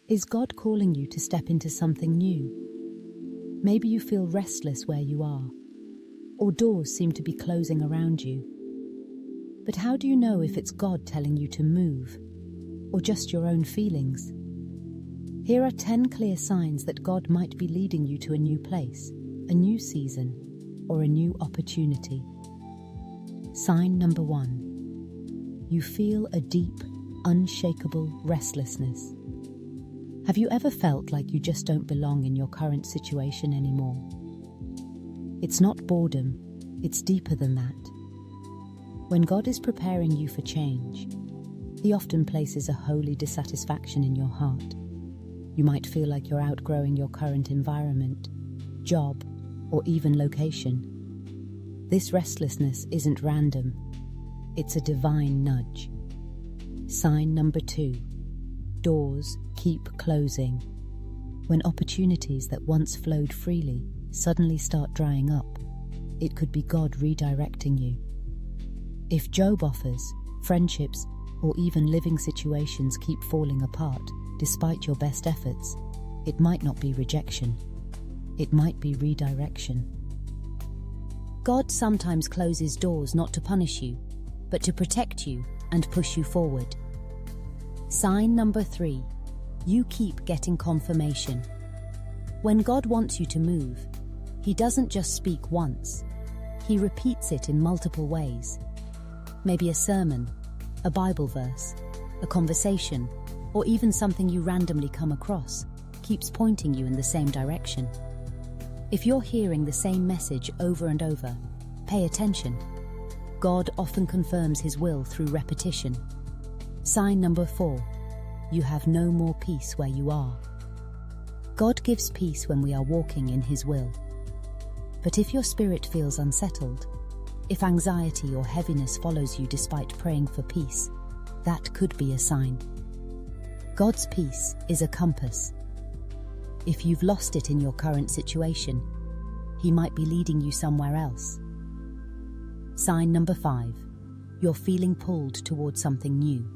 Is God calling you to step into something new? Maybe you feel restless where you are, or doors seem to be closing around you. But how do you know if it's God telling you to move, or just your own feelings? Here are 10 clear signs that God might be leading you to a new place, a new season, or a new opportunity. Sign number 1. You feel a deep, unshakable restlessness. Have you ever felt like you just don't belong in your current situation anymore? It's not boredom, it's deeper than that. When God is preparing you for change, He often places a holy dissatisfaction in your heart. You might feel like you're outgrowing your current environment, job, or even location. This restlessness isn't random, it's a divine nudge. Sign number 2. Doors keep closing. When opportunities that once flowed freely suddenly start drying up, it could be God redirecting you. If job offers, friendships, or even living situations keep falling apart despite your best efforts, it might not be rejection. It might be redirection. God sometimes closes doors not to punish you, but to protect you and push you forward. Sign number 3. You keep getting confirmation. When God wants you to move, He doesn't just speak once. He repeats it in multiple ways. Maybe a sermon, a Bible verse, a conversation, or even something you randomly come across keeps pointing you in the same direction. If you're hearing the same message over and over, pay attention. God often confirms His will through repetition. Sign number 4. You have no more peace where you are. God gives peace when we are walking in His will. But if your spirit feels unsettled, if anxiety or heaviness follows you despite praying for peace, that could be a sign. God's peace is a compass. If you've lost it in your current situation, He might be leading you somewhere else. Sign number 5. You're feeling pulled towards something new.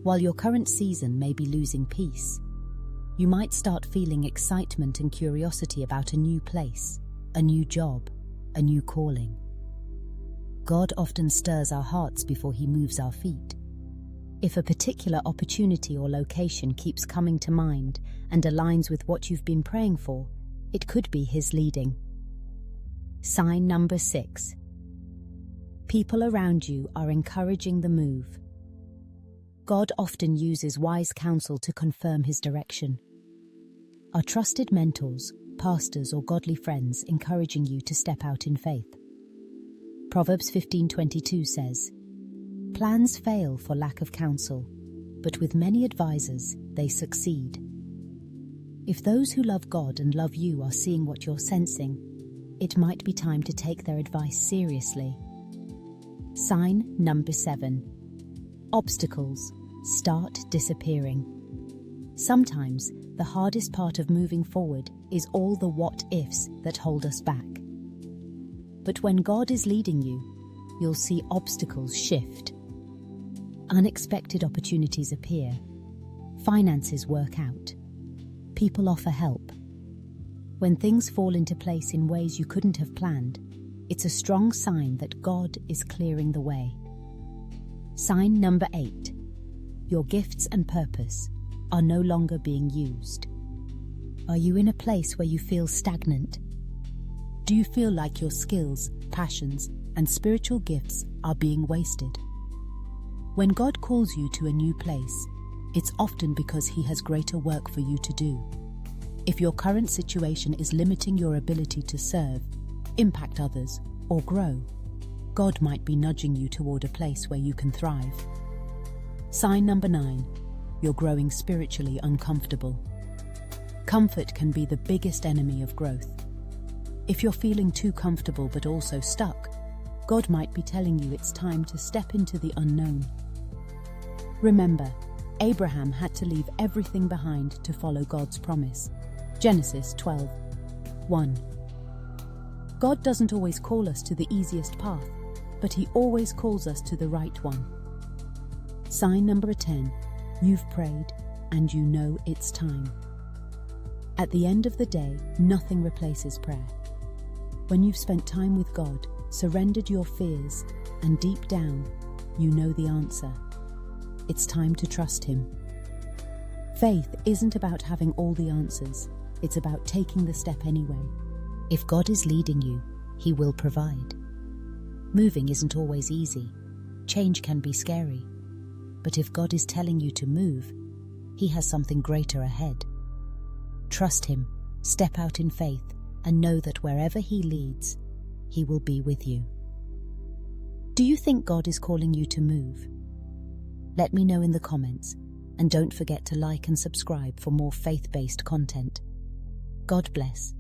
While your current season may be losing peace, you might start feeling excitement and curiosity about a new place, a new job, a new calling. God often stirs our hearts before He moves our feet. If a particular opportunity or location keeps coming to mind and aligns with what you've been praying for, it could be His leading. Sign number 6. People around you are encouraging the move. God often uses wise counsel to confirm His direction. Are trusted mentors, pastors, or godly friends encouraging you to step out in faith? Proverbs 15:22 says, "Plans fail for lack of counsel, but with many advisors they succeed." If those who love God and love you are seeing what you're sensing, it might be time to take their advice seriously. Sign number 7. Obstacles start disappearing. Sometimes the hardest part of moving forward is all the what-ifs that hold us back. But when God is leading you, you'll see obstacles shift. Unexpected opportunities appear. Finances work out. People offer help. When things fall into place in ways you couldn't have planned, it's a strong sign that God is clearing the way. Sign number 8. Your gifts and purpose are no longer being used. Are you in a place where you feel stagnant? Do you feel like your skills, passions, and spiritual gifts are being wasted? When God calls you to a new place, it's often because He has greater work for you to do. If your current situation is limiting your ability to serve, impact others, or grow, God might be nudging you toward a place where you can thrive. Sign number 9. You're growing spiritually uncomfortable. Comfort can be the biggest enemy of growth. If you're feeling too comfortable but also stuck, God might be telling you it's time to step into the unknown. Remember, Abraham had to leave everything behind to follow God's promise. Genesis 12:1. God doesn't always call us to the easiest path, but He always calls us to the right one. Sign number 10. You've prayed, and you know it's time. At the end of the day, nothing replaces prayer. When you've spent time with God, surrendered your fears, and deep down, you know the answer. It's time to trust Him. Faith isn't about having all the answers. It's about taking the step anyway. If God is leading you, He will provide. Moving isn't always easy. Change can be scary. But if God is telling you to move, He has something greater ahead. Trust Him, step out in faith, and know that wherever He leads, He will be with you. Do you think God is calling you to move? Let me know in the comments, and don't forget to like and subscribe for more faith-based content. God bless.